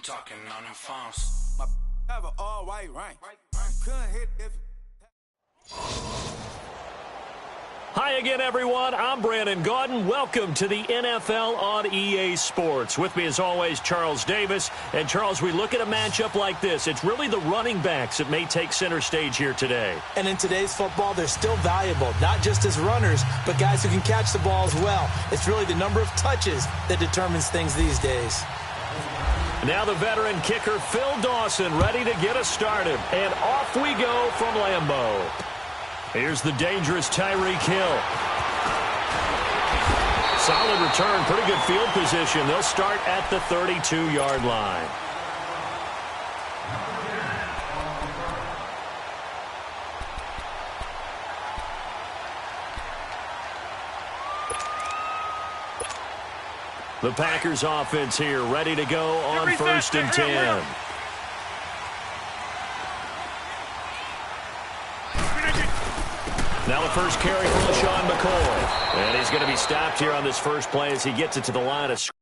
talking on them phones. My have an all white rank. Couldn't hit if. Hi again, everyone. I'm Brandon Gaudin. Welcome to the NFL on EA Sports. With me, as always, Charles Davis. And, Charles, we look at a matchup like this. It's really the running backs that may take center stage here today. And in today's football, they're still valuable, not just as runners, but guys who can catch the ball as well. It's really the number of touches that determines things these days. Now the veteran kicker, Phil Dawson, ready to get us started. And off we go from Lambeau. Here's the dangerous Tyreek Hill. Solid return, pretty good field position. They'll start at the 32-yard line. The Packers offense here, ready to go on 1st and 10. Now the first carry for LaShawn McCoy. And he's going to be stopped here on this first play as he gets it to the line of scrimmage.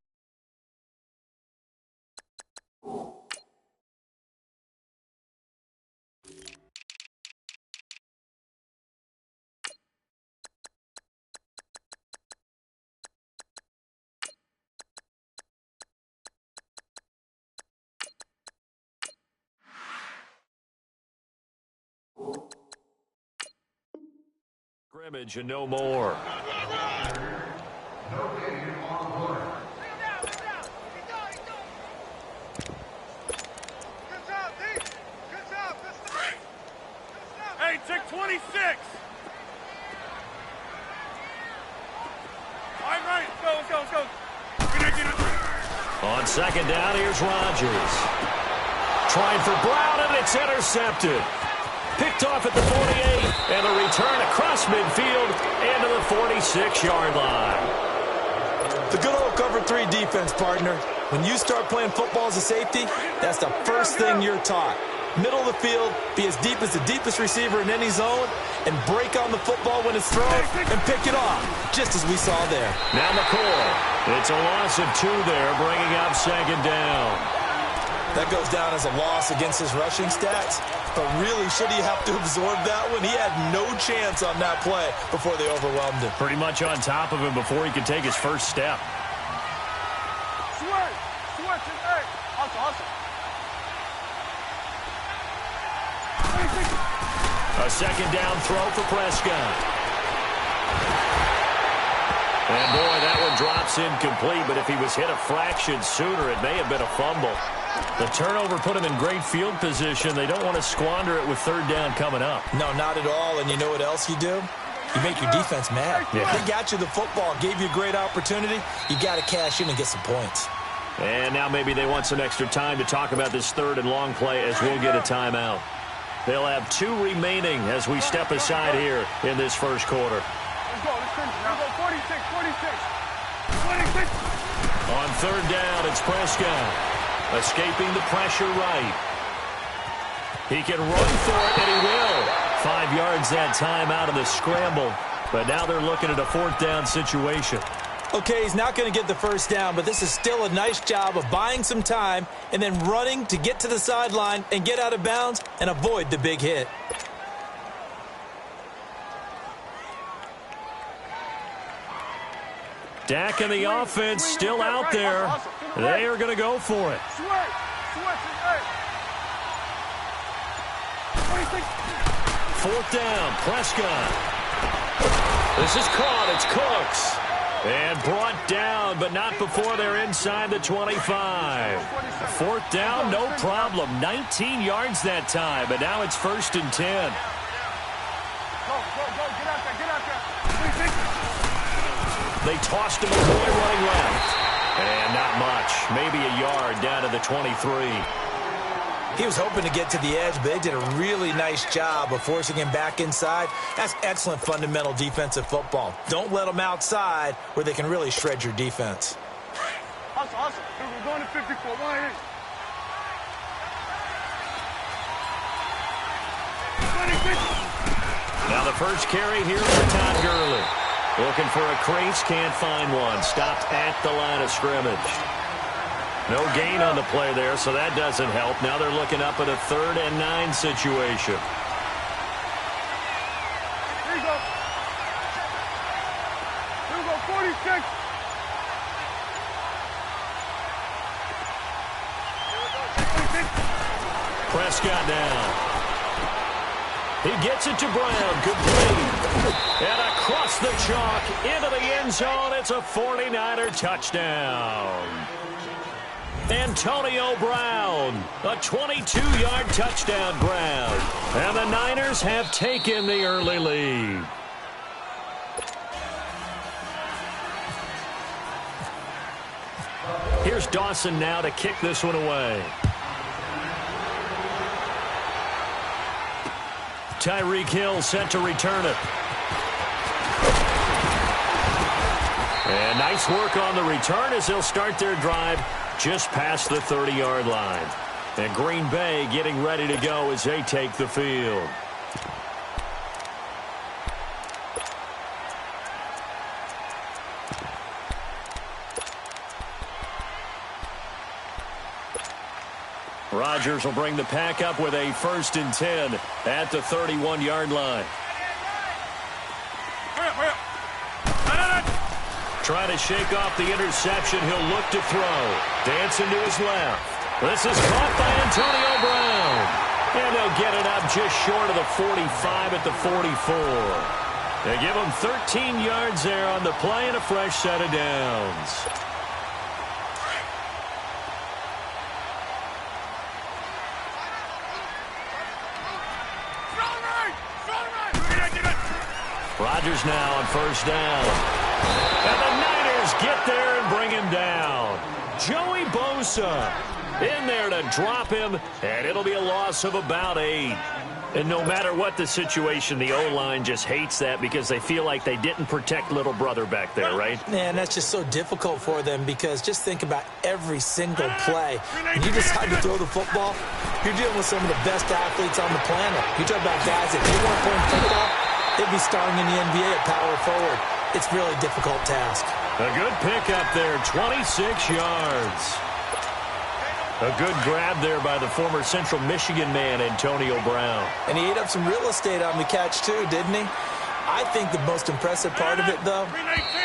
And no more. Hey, check 26. All right, let's go. On second down, here's Rodgers. Trying for Brown, and it's intercepted. Picked off at the 48, and a return across midfield into the 46-yard line. The good old cover 3 defense, partner. When you start playing football as a safety, that's the first thing you're taught. Middle of the field, be as deep as the deepest receiver in any zone, and break on the football when it's thrown, and pick it off, just as we saw there. Now McCoy. It's a loss of 2 there, bringing up second down. That goes down as a loss against his rushing stats. But really, should he have to absorb that one? He had no chance on that play before they overwhelmed him. Pretty much on top of him before he could take his first step. Switch. Hey, hustle. A second down throw for Prescott. And boy, that one drops incomplete, but if he was hit a fraction sooner, it may have been a fumble. The turnover put him in great field position. They don't want to squander it with third down coming up. No, not at all. And you know what else you do? You make your defense mad. Yeah. They got you the football, gave you a great opportunity. You got to cash in and get some points. And now maybe they want some extra time to talk about this third and long play as we'll get a timeout. They'll have 2 remaining as we step aside here in this first quarter. Let's go. 46. On third down, it's Prescott. Escaping the pressure right. He can run for it, and he will. 5 yards that time out of the scramble. But now they're looking at a 4th down situation. Okay, he's not going to get the first down, but this is still a nice job of buying some time and then running to get to the sideline and get out of bounds and avoid the big hit. Dak and the offense still out there. They are going to go for it. Fourth down, Prescott. This is caught. It's Cooks. And brought down, but not before they're inside the 25. 4th down, no problem. 19 yards that time, but now it's 1st and 10. Go. Get out there. They tossed him away running left. And not much. Maybe a yard down to the 23. He was hoping to get to the edge, but they did a really nice job of forcing him back inside. That's excellent fundamental defensive football. Don't let them outside where they can really shred your defense. Hustle. We're going to 54. 1-8. Now the first carry here for Todd Gurley. Looking for a crease, can't find one. Stopped at the line of scrimmage. No gain on the play there, so that doesn't help. Now they're looking up at a 3rd and 9 situation. Here you go. Here we go, 46. Prescott now. He gets it to Brown. Complete. And across the chalk into the end zone. It's a 49er touchdown. Antonio Brown, a 22-yard touchdown grab. And the Niners have taken the early lead. Here's Dawson now to kick this one away. Tyreek Hill set to return it. And nice work on the return as they'll start their drive just past the 30-yard line. And Green Bay getting ready to go as they take the field. Rodgers will bring the pack up with a 1st and 10 at the 31-yard line. Trying to shake off the interception. He'll look to throw. Dancing to his left. This is caught by Antonio Brown. And they'll get it up just short of the 45 at the 44. They give him 13 yards there on the play and a fresh set of downs. Rodgers now on 1st down. And the Niners get there and bring him down. Joey Bosa in there to drop him, and it'll be a loss of about 8. And no matter what the situation, the O-line just hates that because they feel like they didn't protect little brother back there, right? Man, that's just so difficult for them because just think about every single play. When you decide to throw the football, you're dealing with some of the best athletes on the planet. You talk about guys, if they weren't playing football, they'd be starring in the NBA at power forward. It's a really difficult task. A good pickup there, 26 yards. A good grab there by the former Central Michigan man, Antonio Brown. And he ate up some real estate on the catch, too, didn't he? I think the most impressive part of it, though,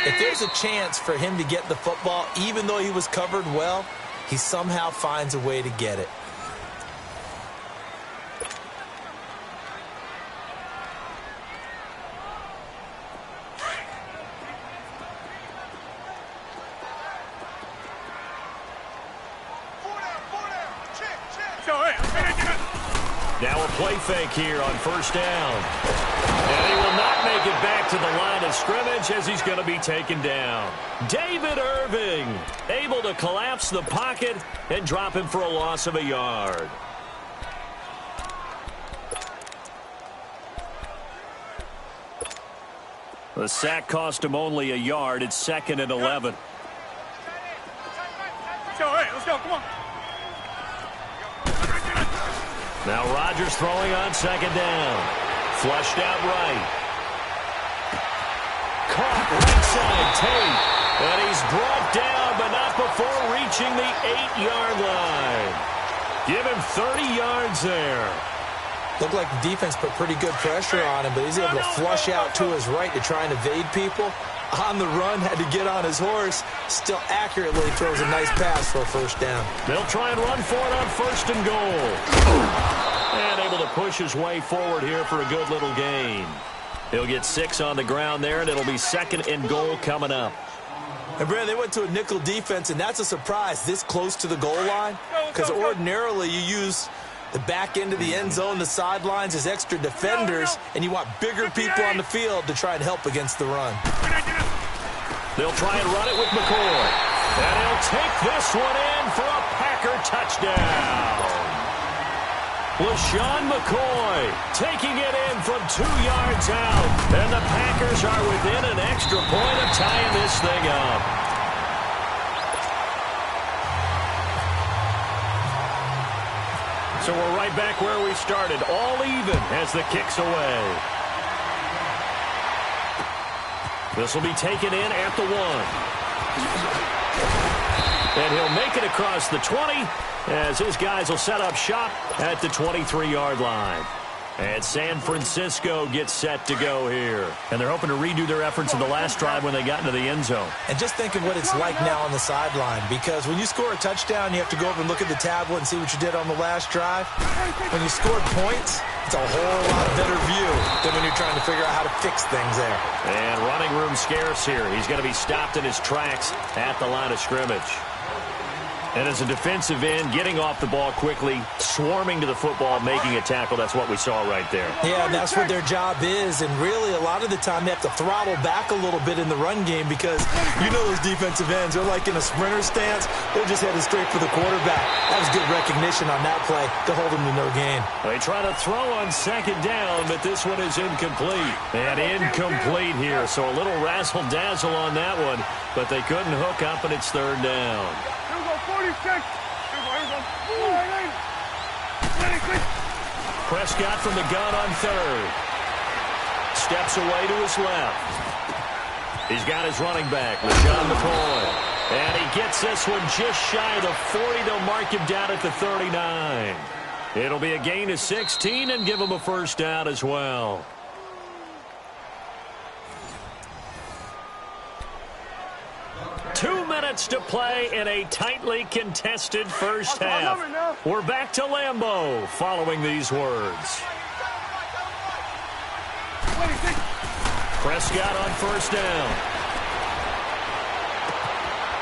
if there's a chance for him to get the football, even though he was covered well, he somehow finds a way to get it. Now a play fake here on 1st down. And he will not make it back to the line of scrimmage as he's going to be taken down. David Irving able to collapse the pocket and drop him for a loss of a yard. The sack cost him only a yard. It's 2nd and 11. Let's go, come on. Now Rodgers throwing on 2nd down. Flushed out right. Caught right side, Tate. And he's brought down, but not before reaching the 8-yard line. Give him 30 yards there. Looked like the defense put pretty good pressure on him, but he's able to flush out to his right to try and evade people. On the run, had to get on his horse. Still accurately throws a nice pass for a 1st down. They'll try and run for it on 1st and goal. And able to push his way forward here for a good little gain. He'll get 6 on the ground there, and it'll be 2nd and goal coming up. And, Brad, they went to a nickel defense, and that's a surprise this close to the goal line. Because ordinarily you use the back end of the end zone, the sidelines as extra defenders, and you want bigger people on the field to try and help against the run. They'll try and run it with McCoy. And he'll take this one in for a Packer touchdown. LaShawn McCoy taking it in from 2 yards out. And the Packers are within an extra point of tying this thing up. So we're right back where we started, all even as the kick's away. This will be taken in at the 1. And he'll make it across the 20 as his guys will set up shop at the 23-yard line. And San Francisco gets set to go here. And they're hoping to redo their efforts in the last drive when they got into the end zone. And just think of what it's like now on the sideline, because when you score a touchdown, you have to go over and look at the tablet and see what you did on the last drive. When you scored points, it's a whole lot better view than when you're trying to figure out how to fix things there. And running room scarce here. He's going to be stopped in his tracks at the line of scrimmage. And as a defensive end, getting off the ball quickly, swarming to the football, making a tackle, that's what we saw right there. Yeah, and that's what their job is. And really, a lot of the time, they have to throttle back a little bit in the run game because you know those defensive ends, they're like in a sprinter stance. They're just headed straight for the quarterback. That was good recognition on that play to hold them to no gain. They try to throw on second down, but this one is incomplete. And incomplete here, so a little razzle-dazzle on that one, but they couldn't hook up, and it's third down. 46. Prescott from the gun on third. Steps away to his left. He's got his running back, LaShawn McCoy. And he gets this one just shy of the 40. They'll mark him down at the 39. It'll be a gain of 16 and give him a first down as well. To play in a tightly contested first half. We're back to Lambeau following these words. Prescott on first down.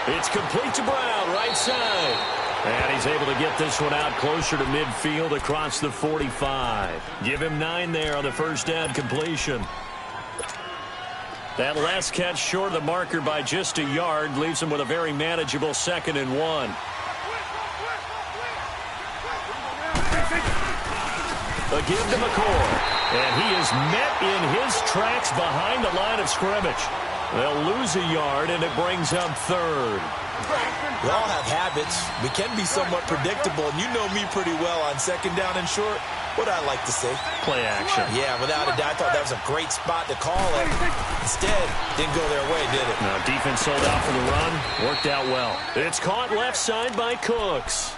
It's complete to Brown, right side. And he's able to get this one out closer to midfield across the 45. Give him 9 there on the first down completion. That last catch short of the marker by just a yard leaves him with a very manageable 2nd and 1. A give to McCoy. And he is met in his tracks behind the line of scrimmage. They'll lose a yard, and it brings up third. We all have habits. We can be somewhat predictable, and you know me pretty well on second down and short. What I like to say? Play action. Yeah, without a doubt, I thought that was a great spot to call it. Instead, didn't go their way, did it? No, defense sold out for the run. Worked out well. It's caught left side by Cooks.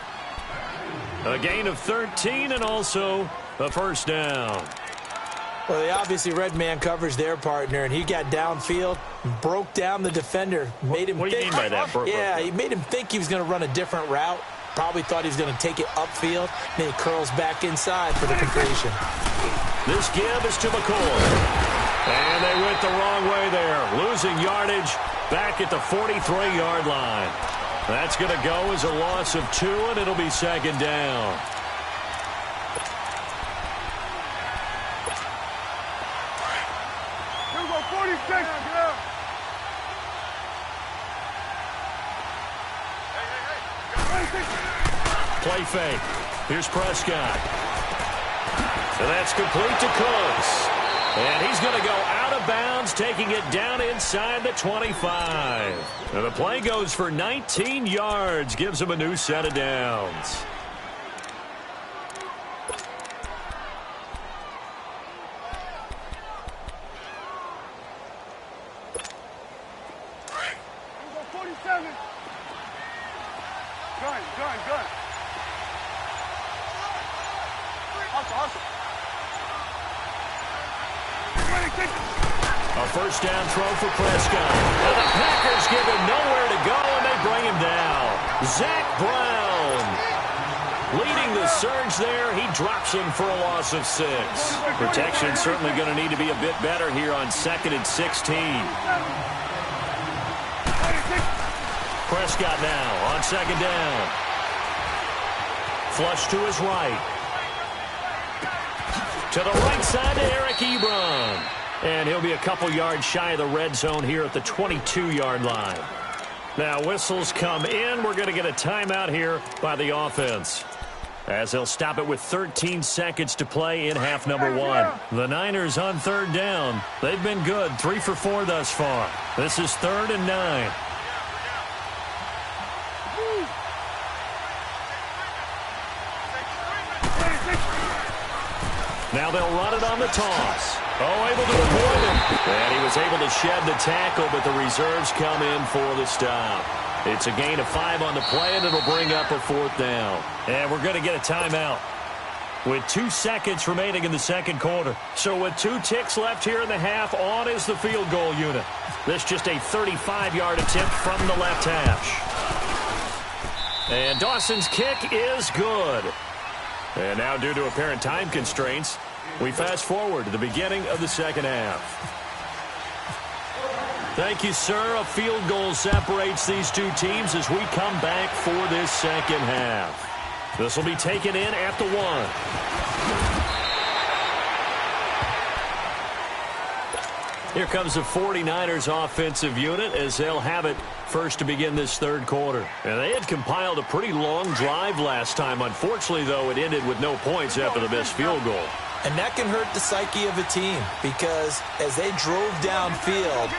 A gain of 13 and also a first down. Well, they obviously red man covers their partner, and he got downfield, broke down the defender, made him What do you mean by that? He made him think he was going to run a different route. Probably thought he was going to take it upfield. Then he curls back inside for the completion. This give is to McCoy. And they went the wrong way there. Losing yardage back at the 43-yard line. That's going to go as a loss of 2, and it'll be second down. Here we go, 46. Play fake. Here's Prescott. So that's complete to Cooks. And he's going to go out of bounds, taking it down inside the 25. And the play goes for 19 yards, gives him a new set of downs. Gun. Hustle. A first down throw for Prescott. And the Packers give him nowhere to go, and they bring him down. Zach Brown leading the surge there. He drops him for a loss of 6. Protection certainly going to need to be a bit better here on 2nd and 16. Prescott now on second down. Flush to his right. To the right side to Eric Ebron. And he'll be a couple yards shy of the red zone here at the 22-yard line. Now whistles come in. We're going to get a timeout here by the offense, as they'll stop it with 13 seconds to play in half number 1. The Niners on third down. They've been good, 3 for 4 thus far. This is 3rd and 9. Now they'll run it on the toss. Oh, able to avoid him. And he was able to shed the tackle, but the reserves come in for the stop. It's a gain of 5 on the play, and it'll bring up a 4th down. And we're going to get a timeout with 2 seconds remaining in the second quarter. So with 2 ticks left here in the half, on is the field goal unit. This just a 35-yard attempt from the left hash. And Dawson's kick is good. And now, due to apparent time constraints, we fast forward to the beginning of the second half. Thank you, sir. A field goal separates these 2 teams as we come back for this second half. This will be taken in at the 1. Here comes the 49ers offensive unit as they'll have it first to begin this third quarter. And they had compiled a pretty long drive last time. Unfortunately, though, it ended with no points after the missed field goal. And that can hurt the psyche of a team because as they drove downfield,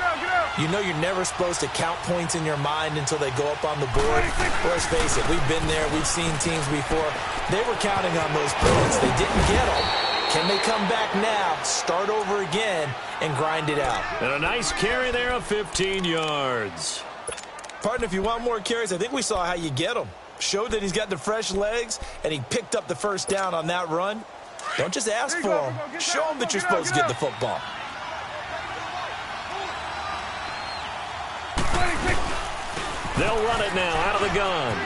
you know you're never supposed to count points in your mind until they go up on the board. Well, let's face it, we've been there. We've seen teams before. They were counting on those points. They didn't get them. Can they come back now, start over again, and grind it out? And a nice carry there of 15 yards. Partner, if you want more carries, I think we saw how you get them. Showed that he's got the fresh legs, and he picked up the first down on that run. Don't just ask for them. Show them that you're supposed to get the football. They'll run it now out of the gun.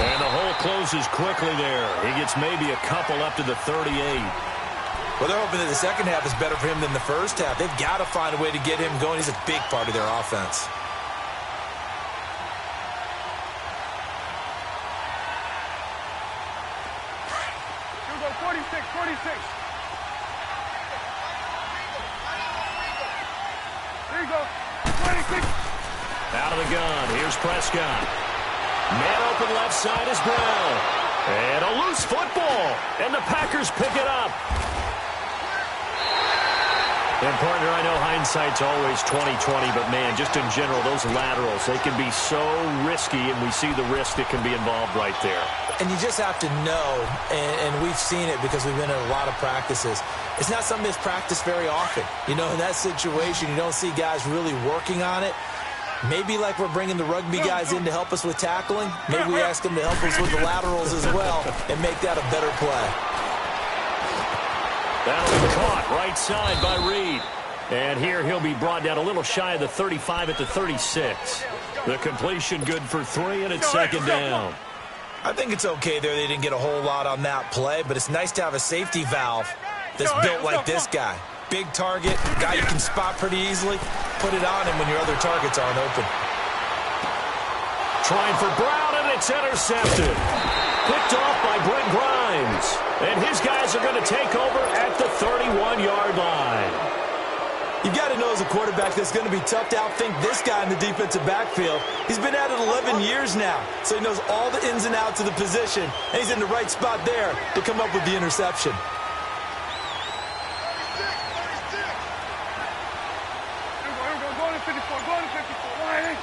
And the hole closes quickly there. He gets maybe a couple up to the 38. Well, they're hoping that the second half is better for him than the first half. They've got to find a way to get him going. He's a big part of their offense. Here we go, 46, 46. There you go, 26. Out of the gun. Here's Prescott. Man open left side is Brown. And a loose football. And the Packers pick it up. And, partner, I know hindsight's always 20/20, but, man, just in general, those laterals, they can be so risky, and we see the risk that can be involved right there. And you just have to know, and we've seen it because we've been in a lot of practices, it's not something that's practiced very often. You know, in that situation, you don't see guys really working on it. Maybe like we're bringing the rugby guys in to help us with tackling, maybe we ask them to help us with the laterals as well and make that a better play. That'll be caught right side by Reed. And here he'll be brought down a little shy of the 35 at the 36. The completion good for 3, and it's second down. I think it's okay there. They didn't get a whole lot on that play, but it's nice to have a safety valve that's built like this guy. Big target, guy you can spot pretty easily. Put it on him when your other targets aren't open. Trying for Brown, and it's intercepted. Picked off by Brent Grimes. And his guys are going to take over at the 31-yard line. You've got to know as a quarterback that's going to be tough to outthink this guy in the defensive backfield. He's been at it 11 years now, so he knows all the ins and outs of the position, and he's in the right spot there to come up with the interception. Here we go, going to 54, going to 54. Line.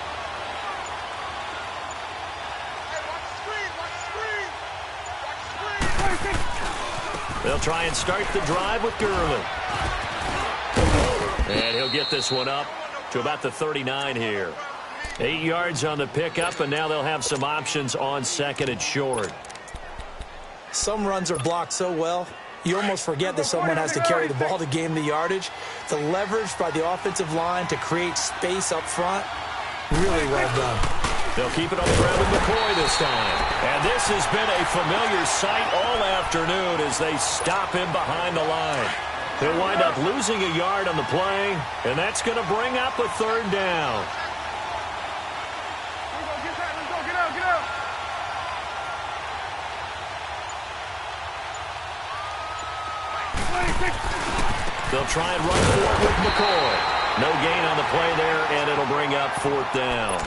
They'll try and start the drive with Gurley. And he'll get this one up to about the 39 here. 8 yards on the pickup, and now they'll have some options on second and short. Some runs are blocked so well, you almost forget that someone has to carry the ball to gain the yardage. The leverage by the offensive line to create space up front, really well done. They'll keep it on the ground with McCoy this time. And this has been a familiar sight all afternoon as they stop him behind the line. He'll wind up losing a yard on the play, and that's going to bring up a third down. Let's go, get out, get out. They'll try and run for it with McCoy. No gain on the play there, and it'll bring up fourth down.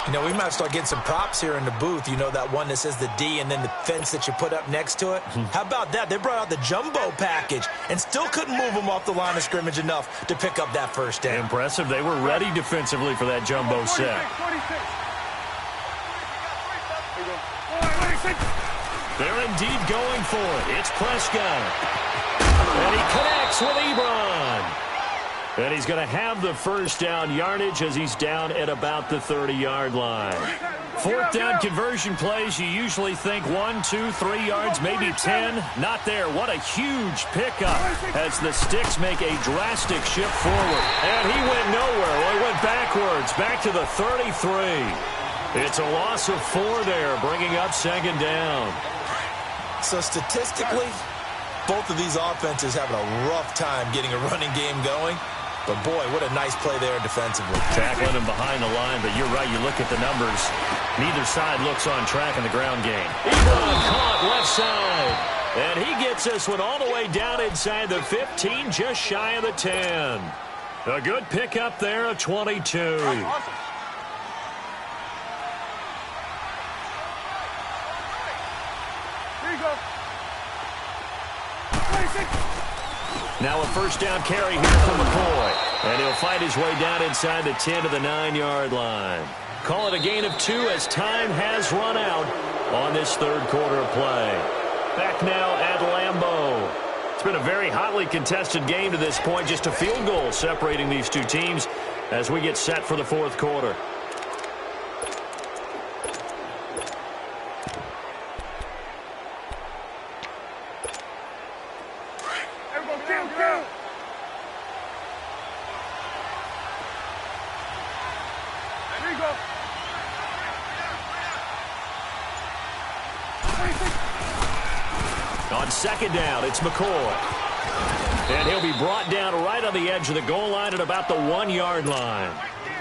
You know, we might start getting some props here in the booth. You know, that one that says the D and then the fence that you put up next to it. How about that? They brought out the jumbo package and still couldn't move them off the line of scrimmage enough to pick up that first down. Impressive. They were ready defensively for that jumbo set. 46. They're indeed going for it. It's Prescott. And he connects with Ebron. And he's going to have the first down yardage as he's down at about the 30-yard line. Fourth down conversion plays, you usually think 1, 2, 3 yards, maybe 10. Not there. What a huge pickup as the Sticks make a drastic shift forward. And he went nowhere. Well, he went backwards, back to the 33. It's a loss of 4 there, bringing up second down. So statistically, both of these offenses having a rough time getting a running game going. But, boy, what a nice play there defensively. Tackling him behind the line, but you're right. You look at the numbers. Neither side looks on track in the ground game. Ebron caught left side. And he gets this one all the way down inside the 15, just shy of the 10. A good pickup there of 22. Awesome. Here you go. 26. Now a first down carry here from McCoy. And he'll fight his way down inside the 10 to the 9-yard line. Call it a gain of 2 as time has run out on this third quarter of play. Back now at Lambeau. It's been a very hotly contested game to this point. Just a field goal separating these two teams as we get set for the fourth quarter. On second down, it's McCoy. And he'll be brought down right on the edge of the goal line at about the 1-yard line.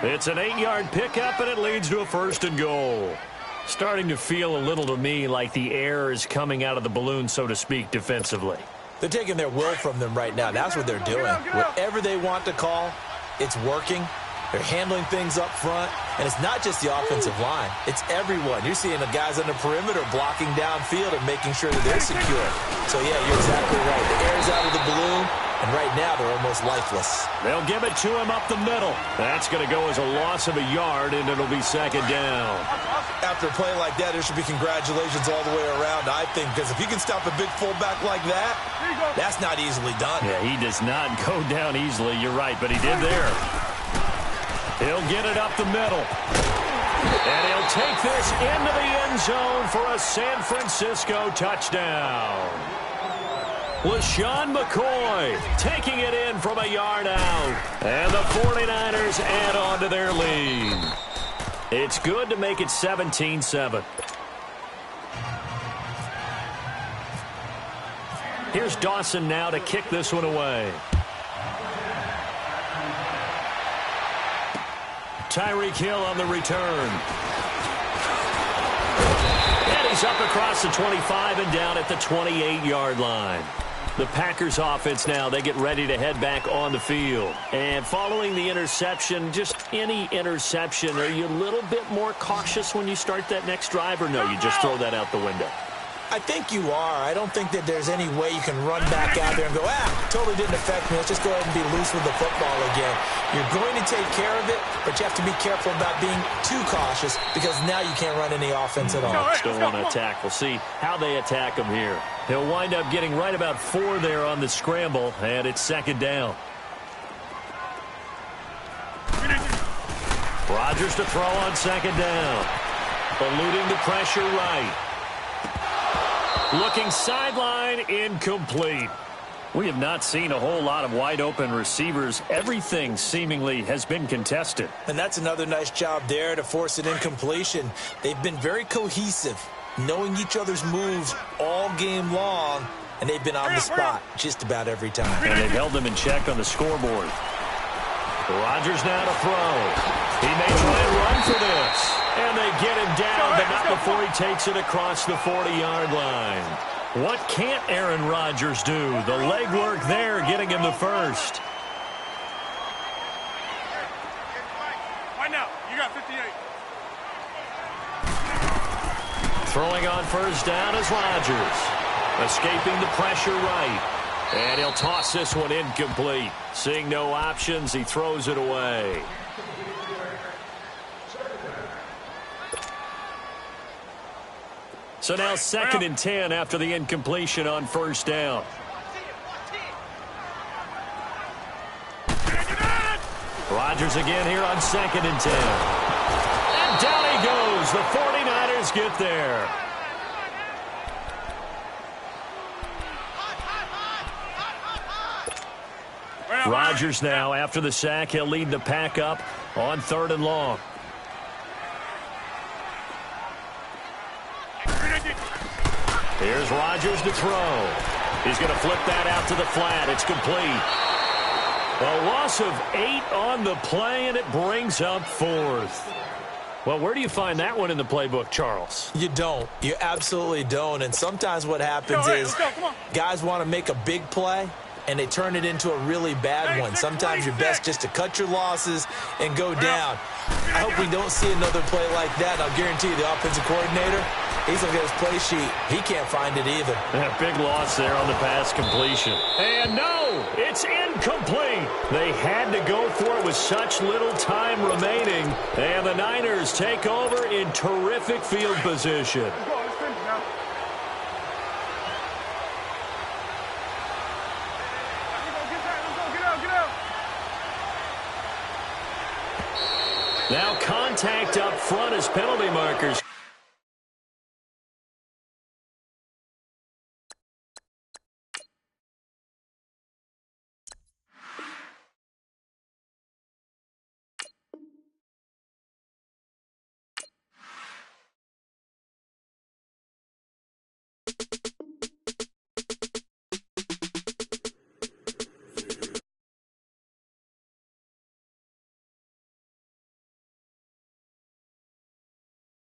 It's an 8-yard pickup, and it leads to a first and goal. Starting to feel a little to me like the air is coming out of the balloon, so to speak, defensively. They're taking their will from them right now. That's what they're doing. Whatever they want to call, it's working. They're handling things up front, and it's not just the offensive line. It's everyone. You're seeing the guys on the perimeter blocking downfield and making sure that they're secure. So, yeah, you're exactly right. The air's out of the balloon, and right now they're almost lifeless. They'll give it to him up the middle. That's going to go as a loss of a yard, and it'll be second down. After a play like that, there should be congratulations all the way around, I think, because if you can stop a big fullback like that, that's not easily done. Yeah, he does not go down easily. You're right, but he did there. He'll get it up the middle. And he'll take this into the end zone for a San Francisco touchdown. LaShawn McCoy taking it in from a yard out. And the 49ers add on to their lead. It's good to make it 17-7. Here's Dawson now to kick this one away. Tyreek Hill on the return. And he's up across the 25 and down at the 28-yard line. The Packers offense now, they get ready to head back on the field. And following the interception, just any interception, are you a little bit more cautious when you start that next drive, or no, you just throw that out the window? I think you are. I don't think that there's any way you can run back out there and go, totally didn't affect me. Let's just go ahead and be loose with the football again. You're going to take care of it, but you have to be careful about being too cautious because now you can't run any offense at all. Still want to attack. We'll see how they attack him here. He'll wind up getting right about 4 there on the scramble, and it's second down. Rodgers to throw on second down. Eluding the pressure right. Looking sideline, incomplete. We have not seen a whole lot of wide-open receivers. Everything seemingly has been contested. And that's another nice job there to force an incompletion. They've been very cohesive, knowing each other's moves all game long, and they've been on the spot just about every time. And they've held them in check on the scoreboard. Rodgers now to throw. He may try and run for this. And they get him down, but not before he takes it across the 40-yard line. What can't Aaron Rodgers do? The legwork there getting him the first. Right now, you got 58. Throwing on first down is Rodgers. Escaping the pressure right. And he'll toss this one incomplete. Seeing no options, he throws it away. So now second and 10 after the incompletion on first down. Rodgers again here on 2nd and 10. And down he goes. The 49ers get there. Rodgers now, after the sack, he'll lead the pack up on 3rd and long. Here's Rodgers to throw. He's going to flip that out to the flat. It's complete. A loss of 8 on the play, and it brings up 4th. Well, where do you find that one in the playbook, Charles? You don't. You absolutely don't. And sometimes what happens is guys want to make a big play, and they turn it into a really bad one. Sometimes you're best just to cut your losses and go down. I hope we don't see another play like that. I'll guarantee you the offensive coordinator, he's looking at his play sheet. He can't find it either. A big loss there on the pass completion. And no, it's incomplete. They had to go for it with such little time remaining. And the Niners take over in terrific field position. Now contact up front as penalty markers